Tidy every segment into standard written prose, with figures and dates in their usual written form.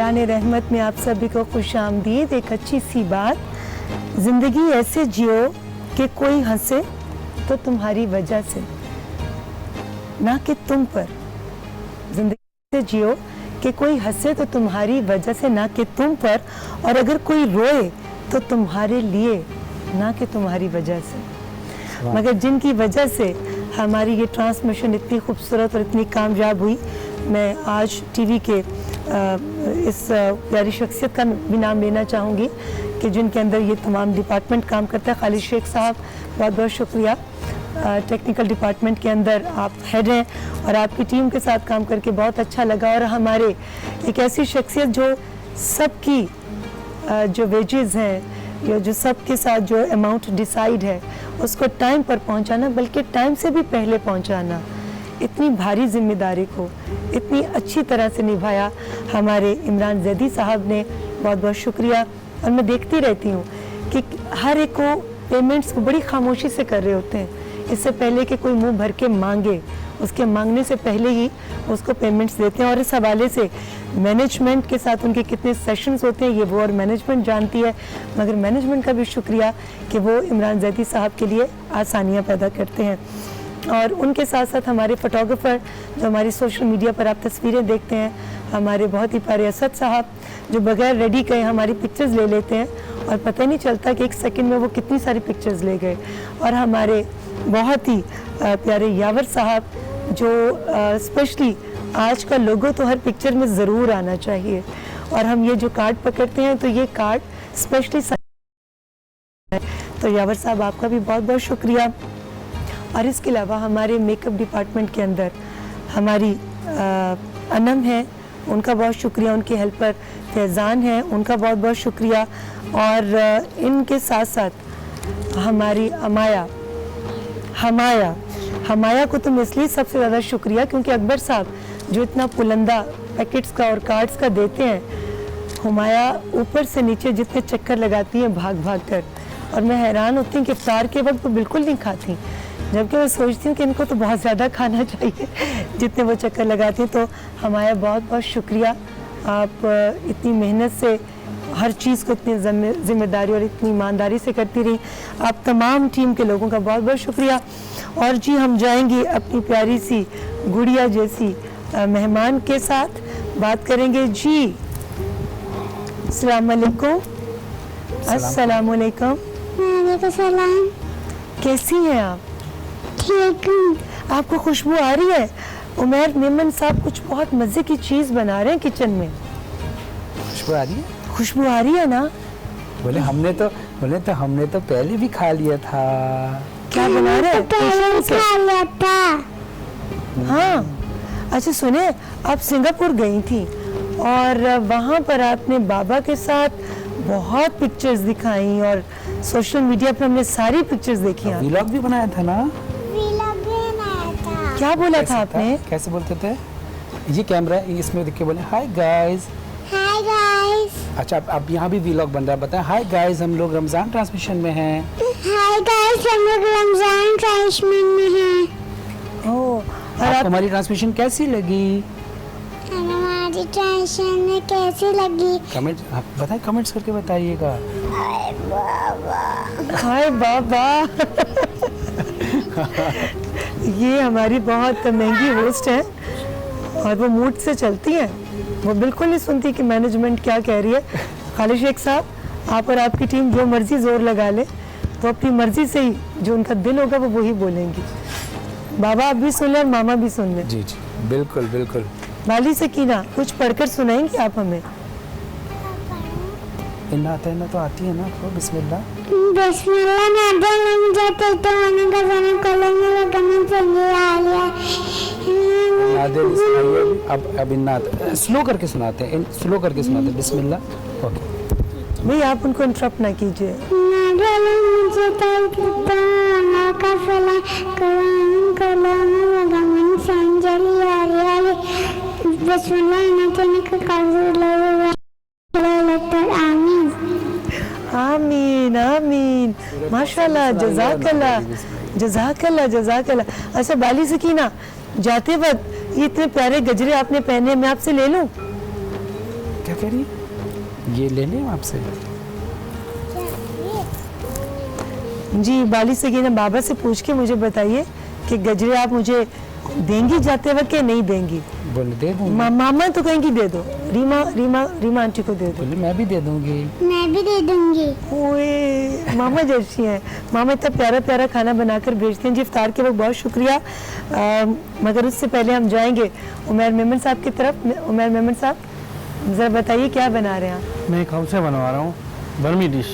रमज़ान रहमत में आप सभी को खुश आमदीद। एक अच्छी सी बात, ज़िंदगी ऐसे जियो कि कोई हंसे तो तुम्हारी वजह से, ना कि तुम पर। ज़िंदगी ऐसे जियो कि कोई हंसे तो तुम्हारी वजह से, ना कि तुम पर। और अगर कोई रोए तो तुम्हारे लिए, ना कि तुम्हारी वजह से। मगर जिनकी वजह से हमारी ये ट्रांसमिशन इतनी खूबसूरत और इतनी कामयाब हुई, मैं आज टीवी के इस प्यारी शख्सियत का भी नाम लेना चाहूँगी कि जिनके अंदर ये तमाम डिपार्टमेंट काम करता है। खालिद शेख साहब, बहुत बहुत शुक्रिया। टेक्निकल डिपार्टमेंट के अंदर आप हेड हैं और आपकी टीम के साथ काम करके बहुत अच्छा लगा। और हमारे एक ऐसी शख्सियत जो सबकी जो वेजेस हैं या जो सबके साथ जो अमाउंट डिसाइड है उसको टाइम पर पहुंचाना, बल्कि टाइम से भी पहले पहुंचाना, इतनी भारी जिम्मेदारी को इतनी अच्छी तरह से निभाया हमारे इमरान जैदी साहब ने। बहुत बहुत शुक्रिया। और मैं देखती रहती हूँ कि हर एक को पेमेंट्स को बड़ी खामोशी से कर रहे होते हैं, इससे पहले कि कोई मुंह भर के मांगे, उसके मांगने से पहले ही उसको पेमेंट्स देते हैं। और इस हवाले से मैनेजमेंट के साथ उनके कितने सेशंस होते हैं ये वो और मैनेजमेंट जानती है, मगर मैनेजमेंट का भी शुक्रिया कि वो इमरान जैदी साहब के लिए आसानियाँ पैदा करते हैं। और उनके साथ साथ हमारे फोटोग्राफर जो हमारी सोशल मीडिया पर आप तस्वीरें देखते हैं, हमारे बहुत ही प्यारे असद साहब जो बगैर रेडी कहे हमारी पिक्चर्स ले लेते हैं और पता नहीं चलता कि एक सेकंड में वो कितनी सारी पिक्चर्स ले गए। और हमारे बहुत ही प्यारे यावर साहब जो स्पेशली आज का लोगो तो हर पिक्चर में ज़रूर आना चाहिए। और हम ये जो कार्ड पकड़ते हैं तो ये कार्ड स्पेशली, तो यावर साहब आपका भी बहुत बहुत शुक्रिया। और इसके अलावा हमारे मेकअप डिपार्टमेंट के अंदर हमारी अनम है, उनका बहुत शुक्रिया। उनके हेल्पर फैज़ान हैं, उनका बहुत बहुत शुक्रिया। और इनके साथ साथ हमारी हमाया को तो इसलिए सबसे ज़्यादा शुक्रिया क्योंकि अकबर साहब जो इतना पुलंदा पैकेट्स का और कार्ड्स का देते हैं, हमाया ऊपर से नीचे जितने चक्कर लगाती हैं भाग भाग कर, और मैं हैरान होती हूँ कि इफ्तार के वक्त वो बिल्कुल नहीं खाती, जबकि मैं सोचती हूँ कि इनको तो बहुत ज़्यादा खाना चाहिए जितने वो चक्कर लगाती हैं। तो हमारा बहुत बहुत शुक्रिया, आप इतनी मेहनत से हर चीज़ को इतनी ज़िम्मेदारी और इतनी ईमानदारी से करती रही। आप तमाम टीम के लोगों का बहुत बहुत शुक्रिया। और जी हम जाएंगे अपनी प्यारी सी गुड़िया जैसी मेहमान के साथ बात करेंगे। जी अस्सलाम वालेकुम। अस्सलाम वालेकुम। वालेकुम सलाम। कैसी हैं आप? ठीक हूँ। आपको खुशबू आ रही है? उमर मेमन साहब कुछ बहुत मज़े की चीज़ बना रहे हैं किचन में। खुशबू आ रही है? खुशबू आ रही है ना? बोले हमने तो पहले भी खा लिया था। क्या बना रहे हैं? खा लिया था। हाँ अच्छा सुने, आप सिंगापुर गई थी और वहाँ पर आपने बाबा के साथ बहुत पिक्चर्स दिखाई और सोशल मीडिया पर हमने सारी पिक्चर्स देखी। व्लॉग भी बनाया था ना? व्लॉग भी बनाया था। क्या बोला था आपने? कैसे बोलते थे? ये कैमरा इसमें देख के बोले हाय गाइस। Hi guys. अच्छा अब यहाँ भी व्लॉग बन रहा है, बताएं हाय गाइस हम लोग रमजान ट्रांसमिशन में हैं। हाय गाइस हम लोग रमजान ट्रांसमिशन में हैं। ओह, और हमारी ट्रांसमिशन कैसी लगी? हमारी ट्रांसमिशन कैसी लगी? कमेंट बताएं, कमेंट्स करके बताइएगा। हाय बाबा। हाय बाबा। ये हमारी बहुत महंगी होस्ट है और वो मूड से चलती हैं, वो बिल्कुल नहीं सुनती कि मैनेजमेंट क्या कह रही है। खालिद शेख साहब, आप और आपकी टीम जो मर्जी जोर लगा ले तो अपनी मर्जी से ही जो उनका दिल होगा वो वही बोलेंगी। बाबा आप भी सुन लें और मामा भी सुन लें। जी जी बिल्कुल बिल्कुल। वाली सकीना कुछ पढ़कर सुनाएंगी आप हमें? इन्ना तो आती है ना आपको? बिस्मिल्लाह। बिस्मिल्लाह नादे लग जाते तो मैंने कज़ाना कॉलेज में लगना चाहिए आ लिया। नादे सुनाइए। अब इन्ना स्लो करके सुनाते हैं, स्लो करके सुनाते हैं। बिस्मिल्लाह। ओके भाई आप उनको इंटरप्ट ना कीजिए। नादे मुझे तो ना का फला कलाम लगा मन संजली आ रही है। बिस्मिल्लाह नादे का काज़ू लगा लेटर आमीन। आमीन आमीन माशाल्लाह, जज़ाकल्लाह जज़ाकल्लाह जज़ाकल्लाह। अच्छा बाली सकीना, जाते वक्त ये इतने प्यारे गजरे आपने पहने, मैं आपसे ले लूं? क्या कह रही है? ये ले लें आपसे? जी बाली सगीना बाबा से पूछ के मुझे बताइए कि गजरे आप मुझे देंगी जाते वक्त कि नहीं देंगी? बोले दे दूँगी। मामा तो कहेंगी दे दो, रीमा आंटी को दे दो। बोले मैं भी दे दूँगी। मैं भी दे दूंगी। ओए मामा जैसी हैं, मामा इतना प्यारा प्यारा खाना बनाकर भेजते हैं जी। इफ्तार के वक्त बहुत शुक्रिया। मगर उससे पहले हम जाएंगे उमैर मेमन साहब की तरफ। उमैर मेमन साहब ज़रा बताइए क्या बना रहे हैं आप? मैं एक हौसे बनवा रहा हूँ, बर्मी डिश।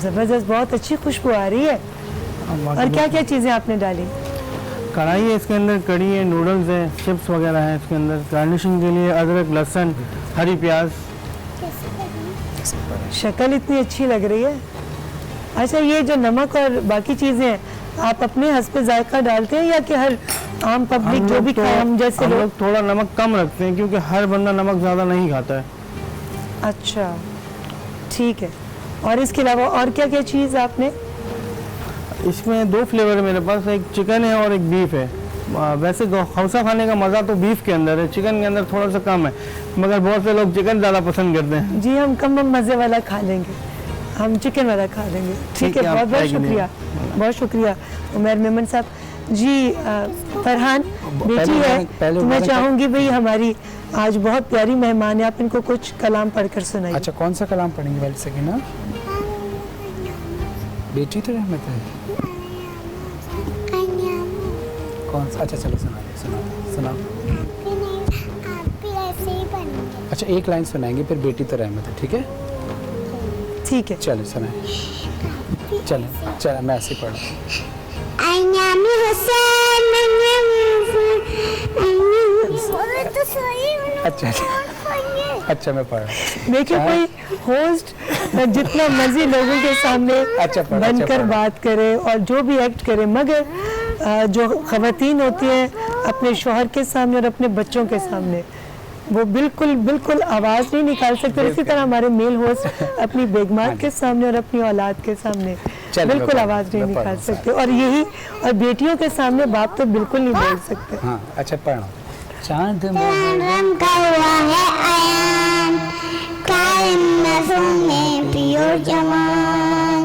ज़बरदस्त, बहुत अच्छी खुशबू आ रही है। और क्या क्या चीज़ें आपने डाली? कढ़ाई है, इसके अंदर कड़ी है, नूडल्स है, चिप्स वगैरह है इसके अंदर। गार्निशिंग के लिए अदरक, लहसुन, हरी प्याज। शक्ल इतनी अच्छी लग रही है। अच्छा ये जो नमक और बाकी चीज़ें हैं आप अपने हस्ब जायका डालते हैं या कि हर आम पब्लिक जो भी खाए हम जैसे हम लोग? लोग थोड़ा नमक कम रखते हैं क्योंकि हर बंदा नमक ज़्यादा नहीं खाता है। अच्छा ठीक है। और इसके अलावा और क्या क्या चीज़ आपने? इसमें 2 फ्लेवर है मेरे पास, एक चिकन है और एक बीफ है। वैसे हौसा खाने का मज़ा तो बीफ के अंदर है, चिकन के अंदर थोड़ा सा कम है, मगर बहुत से लोग चिकन ज़्यादा पसंद करते हैं। जी हम कम मज़े वाला खा लेंगे, हम चिकन वाला खा लेंगे। ठीक है, आप बहुत बहुत ट्राई करिए। शुक्रिया, बहुत शुक्रिया उमैर मेमन साहब जी। फरहान बेटी है पहले तो मैं उन्होंने चाहूँगी भाई हमारी आज बहुत प्यारी मेहमान है, आप इनको कुछ कलाम पढ़कर सुनाइए। अच्छा कौन सा कलाम पढ़ेंगे वाली सकीना? बेटी तो रहमत है। कौन सा? अच्छा चलो सुनाओ। आप भी ऐसे ही बनेंगे। अच्छा एक लाइन सुनाएंगे फिर बेटी तो रहमत है, ठीक है? ठीक है चलो सुनाए। चलो मैं ऐसे ही पढ़ रहा हूँ। अच्छा मैं पढ़ रहा हूँ। देखिए कोई होस्ट जितना मर्जी लोगों के सामने अच्छा, बनकर पढ़ो। बात करे और जो भी एक्ट करे, मगर जो खवातीन होती हैं अपने शौहर के सामने और अपने बच्चों के सामने वो बिल्कुल आवाज़ नहीं निकाल सकते। इसी तरह हमारे मेल होस्ट अपनी बेगमात के सामने और अपनी औलाद के सामने चलो, मैं बिल्कुल पढ़- आवाज़ नहीं मैं पढ़ निकाल रहा हूँ। सकते। और बेटियों के सामने बाप तो बिल्कुल नहीं बोल सकते। हाँ अच्छा पढ़ रहा हूँ। चांद रंग का हुआ है आयान, कायम नज़रों में पियो जवान,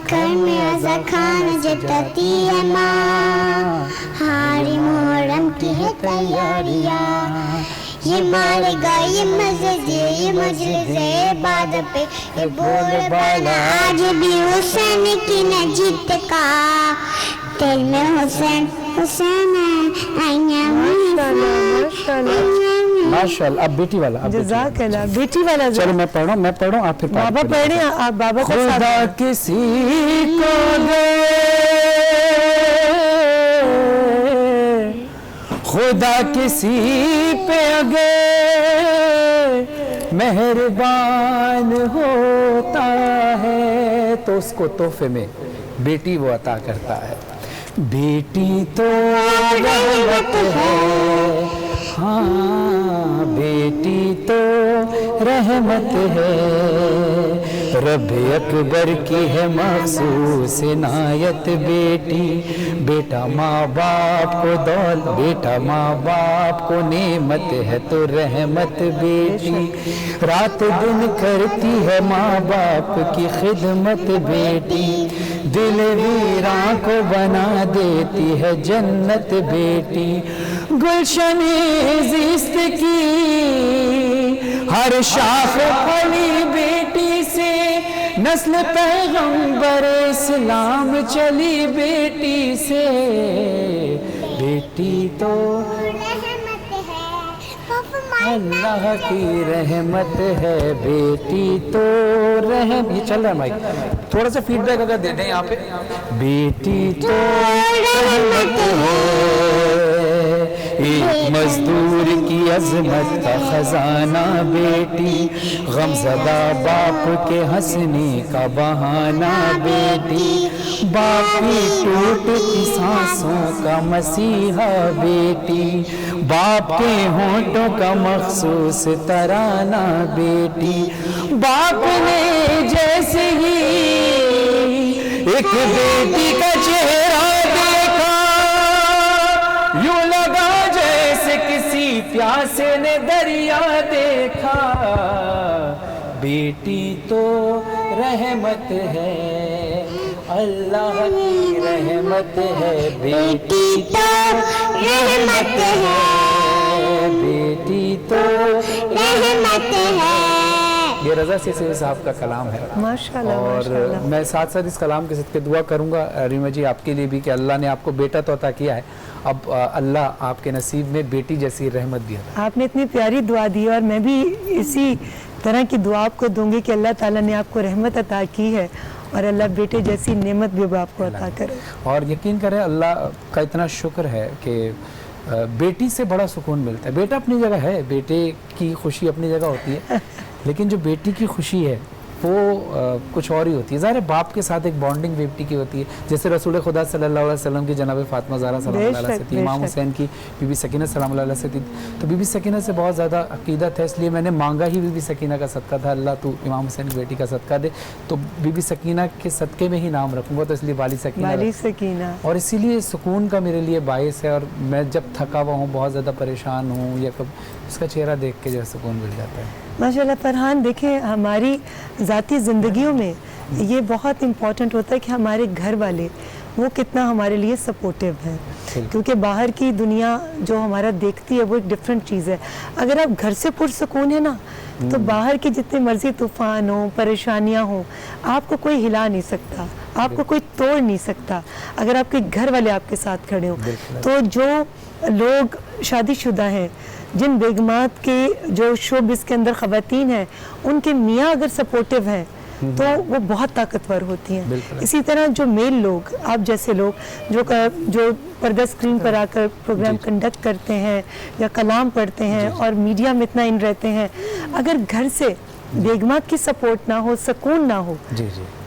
घर में रज़ा खान जताती है माँ, हारी मोहर्रम की है तैयारियाँ, ये मारेगा ये मस्जिद ये मजलिस इबादत पे ये बोल बाला आज भी हुसैन की न जीत का, दिल में हुसैन हुसैन है आईना माशाल्लाह। अब बेटी वाला, अब बेटी वाला। जज़ाकल्लाह। बेटी वाला चलो मैं पढ़ रहा हूँ आप फिर बाबा पढ़ रहे हैं, आप बाबा के साथ खुदा किसी को दे, खुदा किसी पे अगे मेहरबान होता है तो उसको तोहफे में बेटी वो अता करता है। बेटी तो रहमत है, हाँ बेटी तो रहमत है, रब अकबर की है मखसूस इनायत बेटी, बेटा माँ बाप को दौलत, बेटा माँ बाप को नेमत है तो रहमत बेटी, रात दिन करती है माँ बाप की खिदमत बेटी, दिल वीरां को बना देती है जन्नत बेटी, गुलशन ज़िस्त की हर शाख फली बेटी से, नस्ल पैगंबर इस्लाम चली बेटी से, बेटी तो अल्लाह की रहमत है, बेटी तो रहम। ये चल रहा है माइक, थोड़ा सा फीडबैक अगर दे दें यहाँ पे। बेटी तो रहमत है, एक मजदूर की अजमत का खजाना बेटी, गमज़दा बाप के हंसने का बहाना बेटी, बाप की टूटती सांसों का मसीहा बेटी, बाप के होंठों का मखसूस तराना बेटी, बाप ने जैसे ही एक बेटी का चेहरा देखा, यूं लगा जैसे किसी प्यासे ने दरिया देखा, बेटी तो रहमत है, अल्लाह की रहमत है, बेटी तो रहमत है, बेटी तो रहमत है। ये रज़ा सीसी साहब का कलाम है माशाल्लाह और माशाल्लाह। मैं साथ साथ इस कलाम के सदके दुआ करूंगा रीमा जी आपके लिए भी कि अल्लाह ने आपको बेटा तो अता किया है, अब अल्लाह आपके नसीब में बेटी जैसी रहमत भी अता। आपने इतनी प्यारी दुआ दी और मैं भी इसी तरह की दुआ आपको दूंगी कि अल्लाह ताला ने आपको रहमत अता की है और अल्लाह बेटे जैसी नेमत भी आपको अता करे। और यकीन करें अल्लाह का इतना शुक्र है कि बेटी से बड़ा सुकून मिलता है। बेटा अपनी जगह है, बेटे की खुशी अपनी जगह होती है, लेकिन जो बेटी की खुशी है वो कुछ और ही होती है। ज़ाहिर है बाप के साथ एक बॉन्डिंग बेटी की होती है, जैसे रसूल खुदा सल्लल्लाहु अलैहि वसल्लम की जनाब फातिमा ज़हरा सलाम अलैहा से थी, इमाम हुसैन की बीबी सकीना सलाम अलैहा से थी। तो बीबी सकीना से बहुत ज़्यादा अकीदत है, इसलिए मैंने मांगा ही बीबी सकीना का सदका था, अल्लाह तू इमाम हुसैन की बेटी का सदका दे, तो बीबी सकीना के सदक़े में ही नाम रखूँगा, तो इसलिए वाली सकीना और इसीलिए सुकून का मेरे लिए बायस है। और मैं जब थका हुआ हूँ, बहुत ज़्यादा परेशान हूँ, या कब उसका चेहरा देख के जो है सुकून मिल जाता है। माशाल्लाह फरहान, देखें हमारी ज़ाती ज़िंदगियों में ये बहुत इम्पॉर्टेंट होता है कि हमारे घर वाले वो कितना हमारे लिए सपोर्टिव हैं, क्योंकि बाहर की दुनिया जो हमारा देखती है वो एक डिफरेंट चीज़ है। अगर आप घर से पुरसुकून है ना, तो बाहर के जितने मर्जी तूफ़ान हो, परेशानियां हो, आपको कोई हिला नहीं सकता, आपको कोई तोड़ नहीं सकता, अगर आपके घर वाले आपके साथ खड़े हो। तो जो लोग शादीशुदा हैं, जिन बेगमात के जो शोबिस के अंदर ख़वातीन हैं, उनके मियाँ अगर सपोर्टिव हैं तो वो बहुत ताकतवर होती हैं। इसी तरह जो मेल लोग, आप जैसे लोग जो पर्दा स्क्रीन पर आकर प्रोग्राम कंडक्ट करते हैं या कलाम पढ़ते हैं और मीडिया में इतना इन रहते हैं, अगर घर से बेगमात की सपोर्ट ना हो, सुकून ना हो,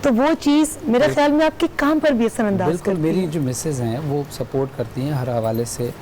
तो वो चीज़ मेरे ख्याल में आपके काम पर भी असरअंदाज करती है। मेरी जो मिसेज हैं वो सपोर्ट करती हैं हर हवाले से,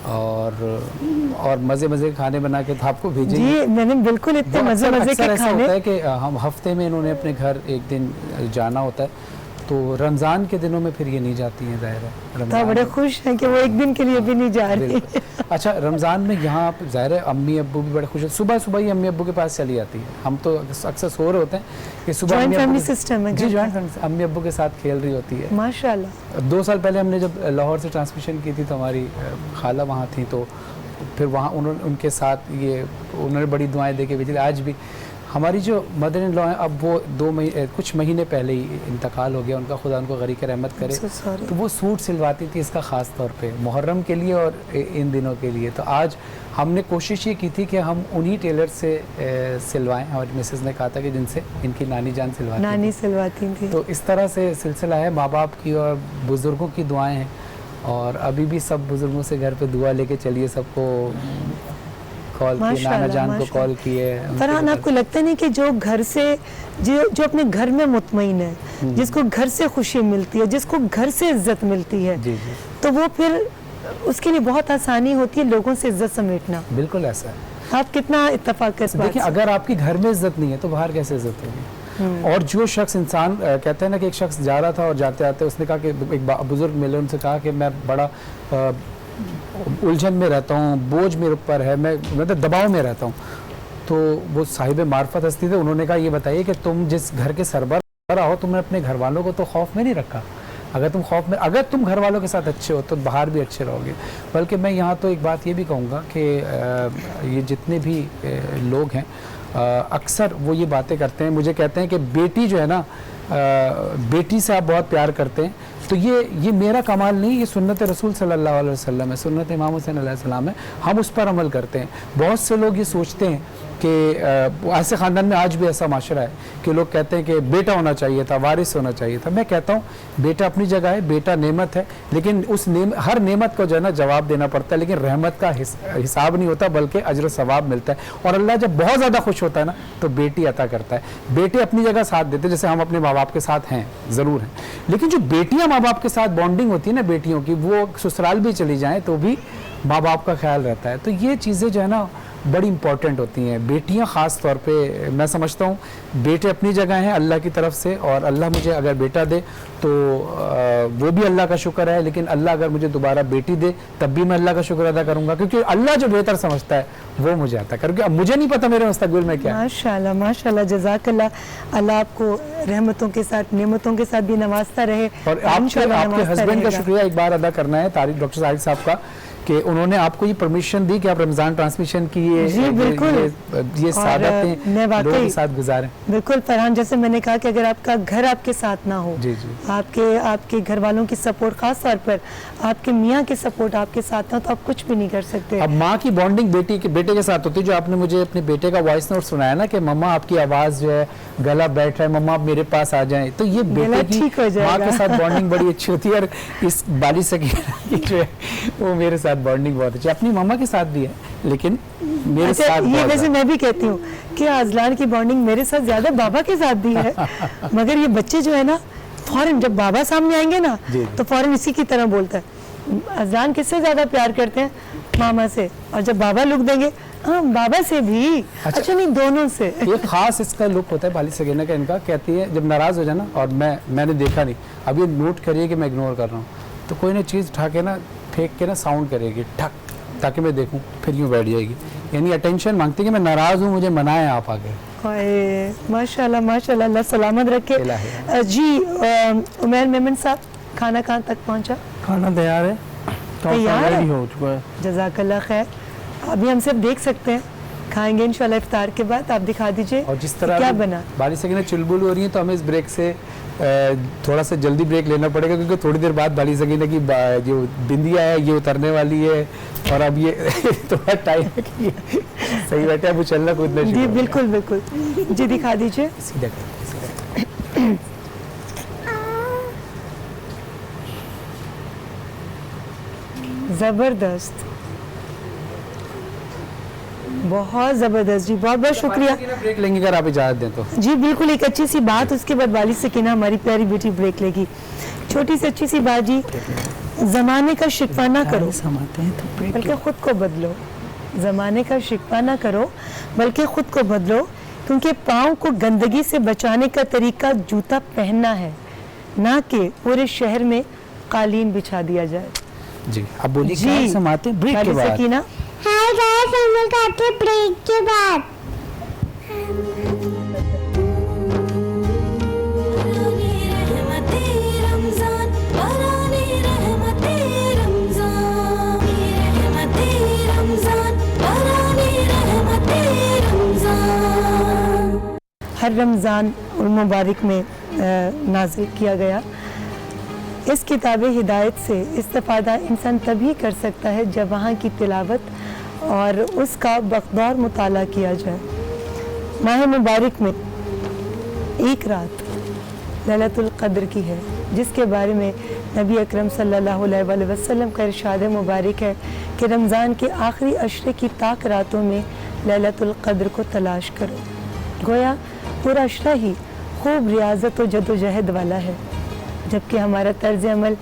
और मज़े के खाने बना के आपको भेजेंगे। जी मैंने बिल्कुल इतने मज़े के खाने। होता है कि हम हफ्ते में इन्होंने अपने घर एक दिन जाना होता है, तो रमज़ान के दिनों में फिर ये नहीं जाती हैं, ज़ाहिर है। तो बड़े खुश हैं कि वो एक दिन के लिए भी नहीं जा रही। अच्छा, रमज़ान में यहाँ आप ज़ाहिर है अम्मी अब्बू भी बड़े खुश हैं, सुबह सुबह ही अम्मी अब्बू के पास चली जाती है। हम तो अक्सर सो रहे होते हैं कि सुबह जॉइंट फैमिली सिस्टम है। जी जॉइंट फैमिली, अम्मी अब्बू के साथ खेल रही होती है माशाल्लाह। 2 साल पहले हमने जब लाहौर से ट्रांसमिशन की थी तो हमारी खाला वहाँ थी, तो फिर वहाँ उनके साथ ये उन्होंने बड़ी दुआएं दे के भेजी। आज भी हमारी जो मदर इन लॉ हैं, अब वो कुछ महीने पहले ही इंतकाल हो गया उनका, खुदा उनको गरीक रहमत करे। तो वो सूट सिलवाती थी इसका ख़ास तौर पे मुहर्रम के लिए और इन दिनों के लिए। तो आज हमने कोशिश ये की थी कि हम उन्हीं टेलर से सिलवाएं, और मिसेस ने कहा था कि जिनसे इनकी नानी जान सिलवाती थी। तो इस तरह से सिलसिला है, माँ बाप की और बुज़ुर्गों की दुआएँ हैं, और अभी भी सब बुज़ुर्गों से घर पे दुआ लेके चलिए। सबको कॉल किए, नाना जान को कॉल किए। फरहान, आपको लगता नहीं कि जो घर से जो अपने घर में मुतमईन है, जिसको घर से खुशी मिलती है, जिसको घर से इज्जत मिलती है, तो वो फिर उसके लिए बहुत आसानी होती है लोगों से इज्जत समेटना। बिल्कुल ऐसा है। आप कितना इत्तेफाक कर सकते हैं। देखिए, अगर आपकी घर में इज्जत नहीं है तो बाहर कैसे इज्जत होगी। और जो शख्स इंसान कहते हैं ना कि एक शख्स जा रहा था और जाते आते उसने कहा कि एक बुजुर्ग मिले, उनसे कहा कि मैं बड़ा उलझन में रहता हूँ, बोझ मेरे ऊपर है, मैं मतलब दबाव में रहता हूँ। तो वो साहिब मार्फत हस्ती थे, उन्होंने कहा ये बताइए कि तुम जिस घर के सरबराह हो, तुमने अपने घर वालों को तो खौफ में नहीं रखा। अगर तुम घर वालों के साथ अच्छे हो तो बाहर भी अच्छे रहोगे। बल्कि मैं यहाँ तो एक बात ये भी कहूँगा कि ये जितने भी लोग हैं अक्सर वो ये बातें करते हैं, मुझे कहते हैं कि बेटी जो है ना, बेटी से आप बहुत प्यार करते हैं। तो ये मेरा कमाल नहीं, ये सुन्नत रसूल सल्लल्लाहु अलैहि वसल्लम है, सुन्नत इमाम हुसैन अलैहिस्सलाम है, हम उस पर अमल करते हैं। बहुत से लोग ये सोचते हैं कि ऐसे ख़ानदान में आज भी ऐसा माशरा है कि लोग कहते हैं कि बेटा होना चाहिए था, वारिस होना चाहिए था। मैं कहता हूँ बेटा अपनी जगह है, बेटा नेमत है, लेकिन उस हर नेमत को जो है ना जवाब देना पड़ता है, लेकिन रहमत का हिसाब नहीं होता बल्कि अजर सवाब मिलता है। और अल्लाह जब बहुत ज़्यादा खुश होता है ना तो बेटी अता करता है। बेटे अपनी जगह साथ देते, जैसे हम अपने माँ बाप के साथ हैं, ज़रूर हैं, लेकिन जो बेटियाँ माँ बाप के साथ बॉन्डिंग होती है ना बेटियों की, वो ससुराल भी चली जाएँ तो भी माँ बाप का ख्याल रहता है। तो ये चीज़ें जो है ना بڑی امپورٹنٹ ہوتی ہیں. بیٹیاں خاص طور پہ میں سمجھتا ہوں بیٹے اپنی جگہ ہیں اللہ کی طرف سے, اور اللہ مجھے اگر بیٹا دے تو وہ بھی اللہ کا شکر ہے, لیکن اللہ اگر مجھے دوبارہ بیٹی دے تب بھی میں اللہ کا شکر ادا کروں گا, کیونکہ اللہ جو بہتر سمجھتا ہے وہ مجھے آتا ہے, کیونکہ اب مجھے نہیں پتہ میرے مستقبل میں کیا ہے. ماشاءاللہ ماشاءاللہ, جزاک اللہ. اللہ آپ کو رحمتوں کے ساتھ نعمتوں کے ساتھ بھی نوازتا رہے. اور آپ کے ہسبینڈ کا شکریہ ایک بار ادا کرنا ہے ڈاکٹر طارق صاحب کا, کہ انہوں نے آپ کو یہ پرمیشن دی کہ آپ رمضان ٹرانسمیشن کی یہ سعادتیں لوگوں کے ساتھ گزاریں. بالکل فرحان, جیسے میں نے کہا کہ اگر آپ کا گھر آپ کے ساتھ نہ ہو, آپ کے گھر والوں کی سپورٹ, خاص طور پر آپ کے میاں کی سپورٹ آپ کے ساتھ نہ, تو آپ کچھ بھی نہیں کر سکتے. اب ماں کی بانڈنگ بیٹے کے ساتھ ہوتی ہے, جو آپ نے مجھے اپنے بیٹے کا وائس نوٹ سنایا نا کہ مما آپ کی آواز جو ہے گلا بیٹھ رہا ہے, مما آپ میرے پاس آ جائیں, تو یہ بیٹے کی ماں کے ساتھ بانڈنگ بڑی اچھی ہوتی ہے. اور اس بالی سکینہ کی جو ہے وہ میرے ساتھ بانڈنگ بہت اچھی, اپنی مما کے ساتھ بھی ہے لیکن میرے ساتھ. یہ ویسے میں بھی کہتی ہوں کہ ازلان کی بانڈنگ میرے ساتھ زیادہ بابا کے ساتھ بھی ہے, مگر یہ بچے جو ہے نا فوراً جب بابا سامنے آئیں گے نا تو فوراً اسی کی طرح بولتا ہے. ازلان کس سے زیادہ پیار کرتے ہیں؟ ماما سے, اور جب بابا لک دیں گے ہاں بابا سے بھی. اچھا نہیں, دونوں سے. یہ خاص اس کا لک ہوتا ہے بالی سکینہ کا, ان کا کہتی ہے جب ناراض ہو جانا, اور میں نے دیکھا نہیں, اب یہ نوٹ کریے کہ میں اگنور کر رہا ہوں, تو کوئی نہ چیز اٹھا کے نا پھینک کے نا ساؤنڈ کرے گی ٹھک, تاکہ میں دیکھوں, پھر یوں بیٹھ جائے گی, یعنی اٹینشن مانگتی ہے کہ میں ناراض ہوں, مجھے منائیں آپ آگے. ماشاءاللہ ماشاءاللہ, اللہ سلامت رکھے. جی عمیر میمن صاحب, کھانا کہاں تک پہنچا؟ کھانا تیار ہے, تیار ہے, ہو چکا ہے. جزاک اللہ خیر. ابھی ہم صرف دیکھ سکتے ہیں, کھائیں گے انشاءاللہ افطار کے بعد. آپ دکھا دیجئے اور جس طرح کیا بنا. بالی سکینہ چلبل ہو رہی ہیں, تو ہمیں اس بریک سے تھوڑا سا جلدی بریک لینا پڑے گا, کیونکہ تھوڑی دیر بعد بالی سکینہ کی جو بندیا ہے یہ اترنے والی ہے, اور اب یہ تھوڑا ٹائم ہے کہ صحیح بیٹھے اب چلنا کودنا. جی بالکل بالکل, جی دکھا دیجئے. زبردست, بہت زبردست. جی بہت بہت شکریہ. بریک لیں گے اگر آپ اجازت دیں تو. جی بالکل, ایک اچھی سی بات, اس کے بعد بالی سکینہ ہماری پیاری بیٹی بریک لے گی. چھوٹی سی اچھی سی بات جی, زمانے کا شکوہ نہ کرو بلکہ خود کو بدلو. زمانے کا شکوہ نہ کرو بلکہ خود کو بدلو, کیونکہ پاؤں کو گندگی سے بچانے کا طریقہ جوتا پہننا ہے, نہ کہ پورے شہر میں قالین بچھا دیا جائے. جی اب بولیے کیا سماتے ہیں بریک کے بعد. سکینہ ہائی گائس, ہم لوگ آتے ہیں بریک کے بعد. ہر رمضان المبارک میں نازل کیا گیا. اس کتاب ہدایت سے استفادہ انسان تبھی کر سکتا ہے جب وہاں کی تلاوت اور اس کا بخدور مطالعہ کیا جائے. ماہ مبارک میں ایک رات لیلۃ القدر کی ہے, جس کے بارے میں نبی اکرم صلی اللہ علیہ وآلہ وسلم کا ارشاد مبارک ہے کہ رمضان کے آخری عشرے کی طاق راتوں میں لیلۃ القدر کو تلاش کرو. گویا پورا عشرہ ہی خوب ریاضت و جد و جہد والا ہے, جبکہ ہمارا طرز عمل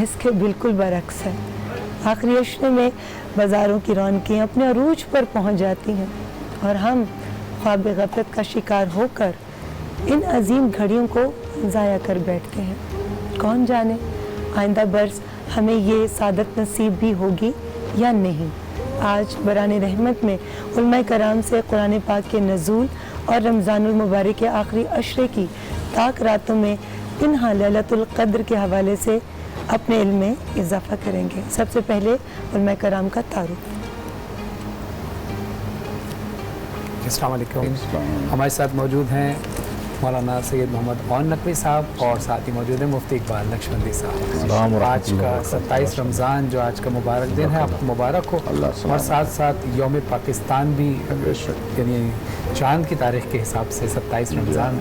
اس کے بالکل برعکس ہے. آخری عشرے میں بازاروں کی رونقیں اپنے عروج پر پہنچ جاتی ہیں, اور ہم خواب غفلت کا شکار ہو کر ان عظیم گھڑیوں کو ضائع کر بیٹھتے ہیں. کون جانے آئندہ برس ہمیں یہ سعادت نصیب بھی ہوگی یا نہیں. آج بران رحمت میں علماء کرام سے قرآن پاک کے نزول اور رمضان المبارک کے آخری عشرے کی طاق راتوں میں پنہا لیلۃ القدر کے حوالے سے اپنے علم میں اضافہ کریں گے. سب سے پہلے علماء کرام کا تعارف. السلام علیکم. ہمارے ساتھ موجود ہیں مولانا سید محمد عون نقوی صاحب, اور ساتھ ہی موجود ہیں مفتی اقبال نقشبندی صاحب. آج کا 27 رمضان جو آج کا مبارک دن ہے, آپ کو مبارک ہو, اور ساتھ ساتھ یوم پاکستان بھی, یعنی چاند کی تاریخ کے حساب سے 27 رمضان,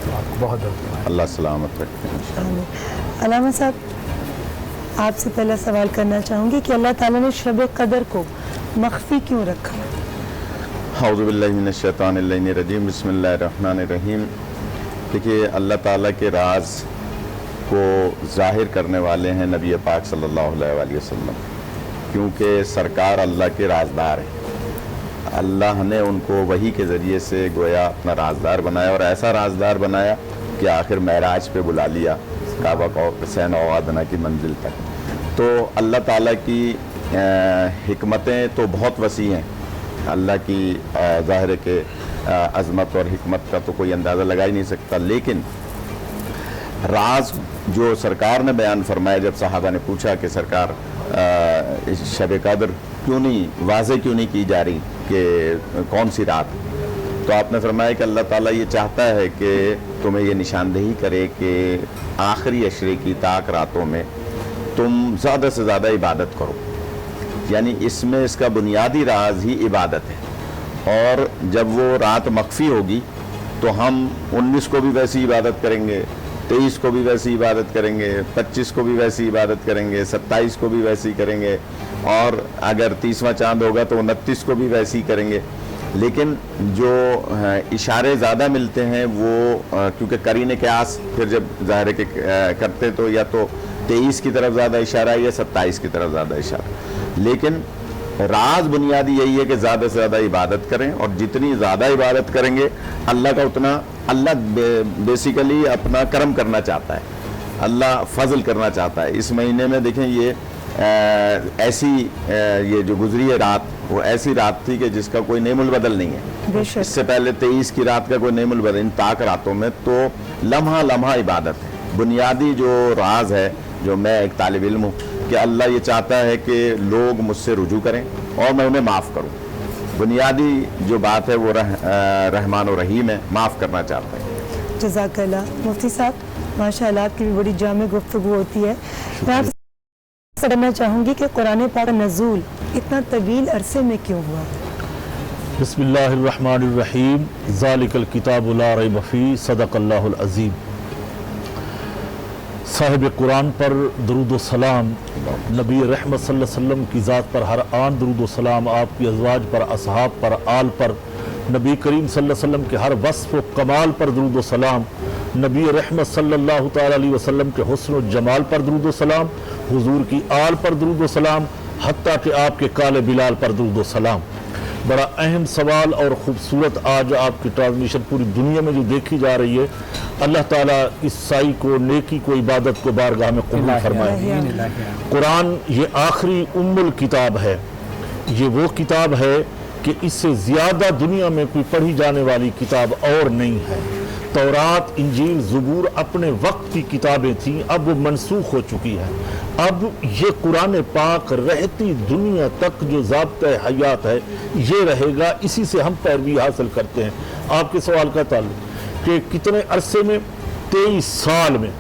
تو آپ کو بہت بہت اللہ سلامت رکھے. علامہ صاحب, آپ سے پہلا سوال کرنا چاہوں گی کہ اللہ تعالیٰ نے شب قدر کو مخفی کیوں رکھا؟ اعوذ باللہ من الشیطان الرجیم, بسم اللہ الرحمن الرحیم. دیکھیے, اللہ تعالیٰ کے راز کو ظاہر کرنے والے ہیں نبی پاک صلی اللہ علیہ وآلہ وسلم, کیونکہ سرکار اللہ کے رازدار ہیں. اللہ نے ان کو وحی کے ذریعے سے گویا اپنا رازدار بنایا، اور ایسا رازدار بنایا کہ آخر معراج پہ بلا لیا کعبہ کو حسین و ادنا کی منزل تک۔ تو اللہ تعالیٰ کی حکمتیں تو بہت وسیع ہیں، اللہ کی ظاہر ہے کہ عظمت اور حکمت کا تو کوئی اندازہ لگا ہی نہیں سکتا، لیکن راز جو سرکار نے بیان فرمایا، جب صحابہ نے پوچھا کہ سرکار شب قدر کیوں نہیں واضح کیوں نہیں کی جا رہی کہ کون سی رات، تو آپ نے فرمایا کہ اللہ تعالیٰ یہ چاہتا ہے کہ تمہیں یہ نشاندہی کرے کہ آخری عشرے کی طاق راتوں میں تم زیادہ سے زیادہ عبادت کرو، یعنی اس میں اس کا بنیادی راز ہی عبادت ہے، اور جب وہ رات مخفی ہوگی تو ہم 19 کو بھی ویسی عبادت کریں گے، 23 کو بھی ویسی عبادت کریں گے، 25 کو بھی ویسی عبادت کریں گے، 27 کو بھی ویسی کریں گے، اور اگر 30واں چاند ہوگا تو 29 کو بھی ویسی کریں گے۔ لیکن جو اشارے زیادہ ملتے ہیں وہ کیونکہ قرین قیاس پھر جب ظاہر ہے کہ کرتے تو یا تو 23 کی طرف زیادہ اشارہ ہے یا 27 کی طرف زیادہ اشارہ، لیکن راز بنیادی یہی ہے کہ زیادہ سے زیادہ عبادت کریں، اور جتنی زیادہ عبادت کریں گے اللہ کا اتنا، اللہ بیسیکلی اپنا کرم کرنا چاہتا ہے، اللہ فضل کرنا چاہتا ہے۔ اس مہینے میں دیکھیں یہ ایسی یہ جو گزری ہے رات، وہ ایسی رات تھی کہ جس کا کوئی نیم البدل نہیں ہے، اس سے پہلے 23 کی رات کا کوئی نیم البدل، ان طاق راتوں میں تو لمحہ لمحہ عبادت ہے۔ بنیادی جو راز ہے، جو میں ایک طالب علم ہوں، کہ اللہ یہ چاہتا ہے کہ لوگ مجھ سے رجوع کریں اور میں انہیں معاف کروں، بنیادی جو بات ہے وہ رحمان و رحیم ہے، معاف کرنا چاہتا ہے۔ جزاک اللہ مفتی صاحب، ماشاء اللہ آپ کی بھی بڑی جامع گفتگو ہوتی ہے۔ میں آپ سے کرنا چاہوں گی کہ قرآن پاک کا نزول اتنا طویل عرصے میں کیوں ہوا؟ بسم اللہ الرحمن الرحیم، ذالک الکتاب لا ریب فیہ، صدق اللہ العظیم۔ صاحب قرآن پر درود و سلام، نبی رحمت صلی اللہ علیہ وسلم کی ذات پر ہر آن درود و سلام، آپ کی ازواج پر، اصحاب پر، آل پر، نبی کریم صلی اللہ علیہ وسلم کے ہر وصف و کمال پر درود و سلام، نبی رحمت صلی اللہ تعالی علیہ وسلم کے حسن و جمال پر درود و سلام، حضور کی آل پر درود و سلام، حتیٰ کہ آپ کے کالے بلال پر درود و سلام۔ بڑا اہم سوال اور خوبصورت آج آپ کی ٹرانسمیشن پوری دنیا میں جو دیکھی جا رہی ہے، اللہ تعالیٰ اس سائی کو، نیکی کو، عبادت کو بارگاہ میں قبول فرمائے۔ قرآن یہ آخری الکتاب ہے، یہ وہ کتاب ہے کہ اس سے زیادہ دنیا میں کوئی پڑھی جانے والی کتاب اور نہیں ہے۔ تورات، انجیل، زبور اپنے وقت کی کتابیں تھیں، اب وہ منسوخ ہو چکی ہے۔ اب یہ قرآن پاک رہتی دنیا تک جو ضابطۂ حیات ہے یہ رہے گا، اسی سے ہم پیروی حاصل کرتے ہیں۔ آپ کے سوال کا تعلق کہ کتنے عرصے میں، 23 سال میں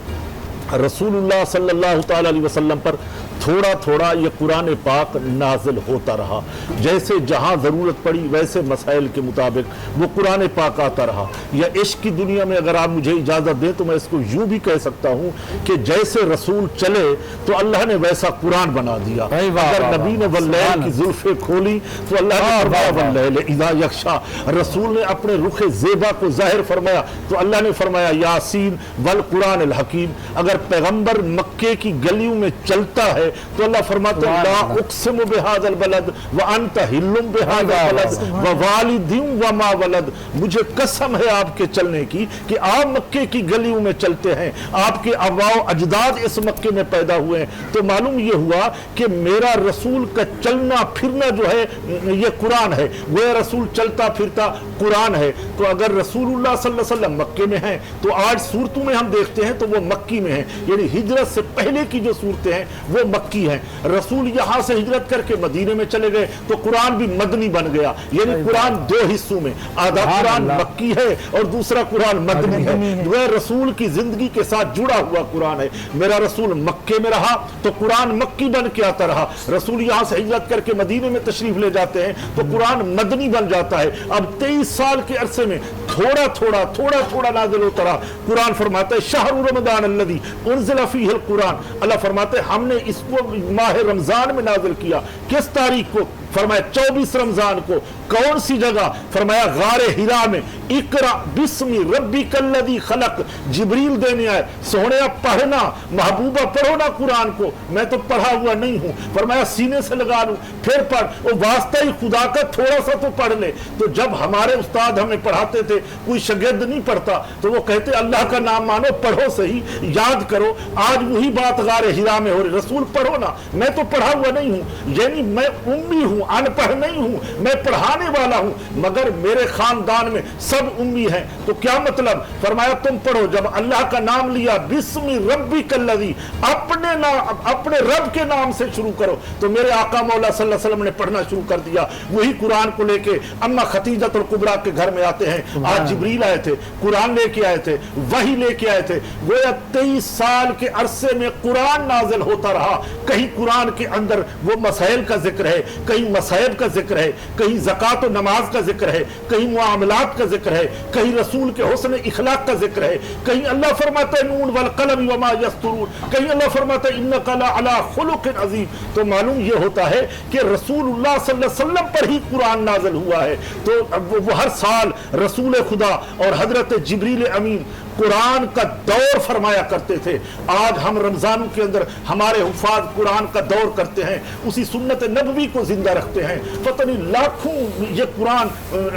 رسول اللہ صلی اللہ تعالی علیہ وسلم پر تھوڑا تھوڑا یہ قرآن پاک نازل ہوتا رہا، جیسے جہاں ضرورت پڑی ویسے مسائل کے مطابق وہ قرآن پاک آتا رہا۔ یا عشق کی دنیا میں اگر آپ مجھے اجازت دیں تو میں اس کو یوں بھی کہہ سکتا ہوں کہ جیسے رسول چلے تو اللہ نے ویسا قرآن بنا دیا۔ اگر نبی نے واللیل کی زلفیں کھولی تو اللہ نے فرمایا واللیل اذا یغشا، رسول نے اپنے رخ زیبا کو ظاہر فرمایا تو اللہ نے فرمایا یاسین والقرآن الحکیم۔ اگر پیغمبر مکے کی گلیوں میں چلتا ہے تو اللہ فرماتا ہے لا اقسم بہذا البلد وانت حل بہذا البلد ووالد وما ولد، مجھے قسم ہے آپ کے چلنے کی کہ آپ مکے کی گلیوں میں چلتے ہیں، آپ کے آباء و اجداد اس مکے میں پیدا ہوئے ہیں۔ تو معلوم یہ ہوا کہ میرا رسول کا چلنا پھرنا جو ہے یہ قرآن ہے، وہ رسول چلتا پھرتا قرآن ہے۔ تو اگر رسول اللہ صلی اللہ علیہ وسلم مکے میں ہیں تو آج صورتوں میں ہم دیکھتے ہیں تو وہ مکی میں ہیں، یعنی ہجرت سے پہلے کی جو صورتیں ہیں وہ مکی ہیں۔ رسول یہاں سے ہجرت کر کے مدینے میں چلے گئے تو قرآن بھی مدنی بن گیا، یعنی قرآن دو حصوں میں، آدھا قرآن مکی ہے اور دوسرا قرآن مدنی ہے۔ وہ رسول کی زندگی کے ساتھ جڑا ہوا قرآن ہے۔ میرا رسول مکے میں رہا تو قرآن مکی بن کے آتا رہا، رسول یہاں سے ہجرت کر کے مدینے میں تشریف لے جاتے ہیں تو قرآن مدنی بن جاتا ہے۔ اب 23 سال کے عرصے میں تھوڑا تھوڑا نازل ہوتا رہا۔ قرآن فرماتا ہے شہر رمضان الذی انزل فیہ القرآن، اللہ فرماتے ہیں ہم نے اس کو ماہ رمضان میں نازل کیا۔ کس تاریخ کو؟ فرمایا 24 رمضان کو कौन सी जगह? फरमाया गारे हिरा में, इकरा बिस्मी रब्बिकल्लज़ी खलक। जिब्रील देने आए, सोहने पढ़ना, महबूबा पढ़ो ना कुरान को, मैं तो पढ़ा हुआ नहीं हूं। फरमाया सीने से लगा लूं, फिर पढ़, वो वास्ता ही खुदा का थोड़ा सा तो पढ़ ले। तो जब हमारे उस्ताद हमें पढ़ाते थे, कोई शागिर्द नहीं पढ़ता तो वो कहते अल्लाह का नाम मानो, पढ़ो सही, याद करो। आज वही बात गारे हिरा में हो रही, रसूल पढ़ो ना, मैं तो पढ़ा हुआ नहीं हूं, यानी मैं उम्मी हूं, अनपढ़ नहीं हूं, मैं पढ़ाने वाला हूं, मगर मेरे खानदान में सब उम्मी हैं। तो क्या मतलब? फरमाया तुम पढ़ो, जब अल्लाह का नाम लिया, बिस्मी रब्बिकल्लज़ी, अपने नाम, अपने रब के नाम से शुरू करो। तो मेरे आका मौला सल्लल्लाहु अलैहि वसल्लम ने पढ़ना शुरू कर दिया। वही कुरान को लेके अम्मा खतीजतुल कुबरा के घर में आते हैं। आज जिब्रील आए थे, कुरान लेके आए थे, वही लेके आए थे। गोया 23 साल के अरसे में कुरान नाजिल होता रहा। कहीं कुरान के अंदर वो मसाइल का जिक्र है, कहीं मसाइब का जिक्र है, कहीं ज़कात और नमाज का जिक्र है, कहीं मुआमलात का जिक्र है, कहीं रसूल के हुस्न इखलाक का जिक्र है, कहीं अल्लाह फरमाता है नून वल कलम वमा यस्तुरून, कहीं अल्लाह फरमाता है इन्नका लअला खुलुकिन अज़ीम। तो मालूम ये होता है कि रसूलुल्लाह सल्लल्लाहु अलैहि वसल्लम पर ही कुरान नाजिल हुआ है। तो वो हर साल रसूल खुदा और हजरत जिब्रील अमीन कुरान का दौर फरमाया करते थे। आज हम रमजान के अंदर हमारे हुफाज कुरान का दौर करते हैं, उसी सुन्नत नबवी को जिंदा रखते हैं। पता नहीं लाखों ये कुरान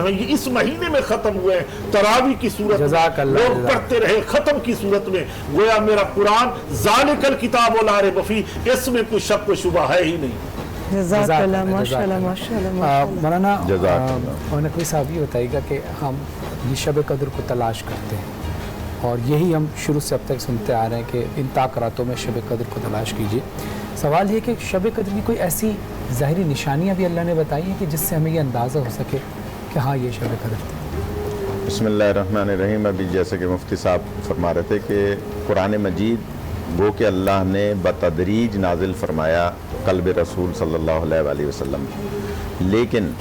ये इस महीने में खत्म हुए हैं, तरावी की सूरत में लोग पढ़ते रहे, खत्म की सूरत में। गोया मेरा कुरान ज़ालिकल किताब ला रैब फीह, इसमें कोई शक व शुबा है ही नहीं। जज़ाकल्लाह, माशाल्लाह माशाल्लाह माशाल्लाह। मौलाना नकवी साहब ये बताइएगा कि हम ये शब कद्र को तलाश करते हैं और यही हम शुरू से अब तक सुनते आ रहे हैं कि इन ताक़रातों में शब कद्र को तलाश कीजिए। सवाल ये कि शब कद्र की कोई ऐसी ज़ाहिरी निशानियाँ भी अल्लाह ने बताई हैं कि जिससे हमें ये अंदाज़ा हो सके कि हाँ ये शब कद्र थी। बिस्मिल्लाहिर्रहमानिर्रहीम। अभी जैसे कि मुफ्ती साहब फरमा रहे थे कि कुरान मजीद वो कि अल्लाह ने बतदरीज नाजिल फरमाया क़ल्ब रसूल सल्लल्लाहु अलैहि वसल्लम, लेकिन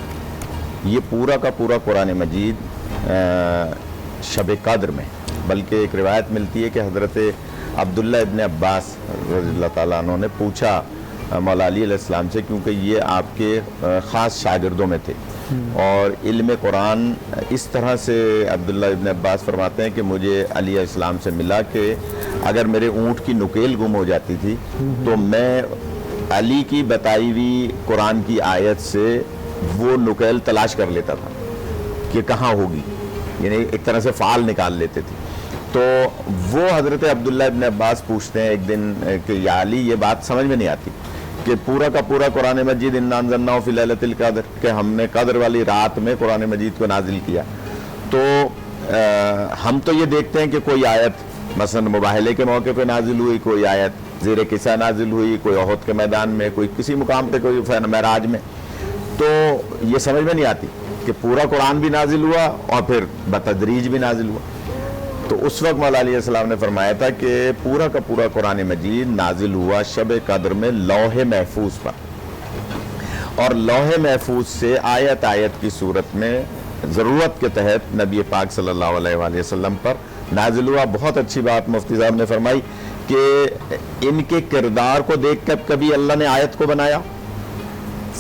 ये पूरा का पूरा कुरान मजीद शब कद्र में, बल्कि एक रिवायत मिलती है कि हज़रत अब्दुल्ला इब्न अब्बास रज़ियल्लाहु ताला अन्हु ने पूछा मौला अली अलैहिस्सलाम से, क्योंकि ये आपके ख़ास शागिर्दों में थे और इल्म कुरान इस तरह से अब्दुल्ला इब्न अब्बास फरमाते हैं कि मुझे अली अलैहिस्सलाम से मिला कि अगर मेरे ऊँट की नुकेल गुम हो जाती थी तो मैं अली की बताई हुई कुरान की आयत से वो नुकेल तलाश कर लेता था कि कहाँ होगी, यानी एक तरह से फाल निकाल लेते थे। तो वो हज़रत अब्दुल्ला इब्न अब्बास पूछते हैं एक दिन कि या अली, ये बात समझ में नहीं आती कि पूरा का पूरा कुरान मजीद इन्ना अंज़लनाहु फ़ी लैलतिल क़द्र, कि हमने कद्र वाली रात में कुरान मजीद को नाजिल किया। तो हम तो ये देखते हैं कि कोई आयत मसलन मुबाहले के मौके पे नाजिल हुई, कोई आयत ज़ेर किसा नाजिल हुई, कोई ओहद के मैदान में, कोई किसी मुकाम पे, कोई मेराज में। तो ये समझ में नहीं आती कि पूरा कुरान भी नाजिल हुआ और फिर बतदरीज भी नाजिल हुआ। तो उस वक्त मौला अली अलैहिस्सलाम ने फरमाया था कि पूरा का पूरा कुरान मजीद नाजिल हुआ शब कद्र में लौहे महफूज पर, और लौहे महफूज से आयत आयत की सूरत में ज़रूरत के तहत नबी पाक सल्लल्लाहु अलैहि वसल्लम पर नाजिल हुआ। बहुत अच्छी बात मुफ्ती साहब ने फरमाई कि इनके किरदार को देखकर कभी अल्लाह ने आयत को बनाया,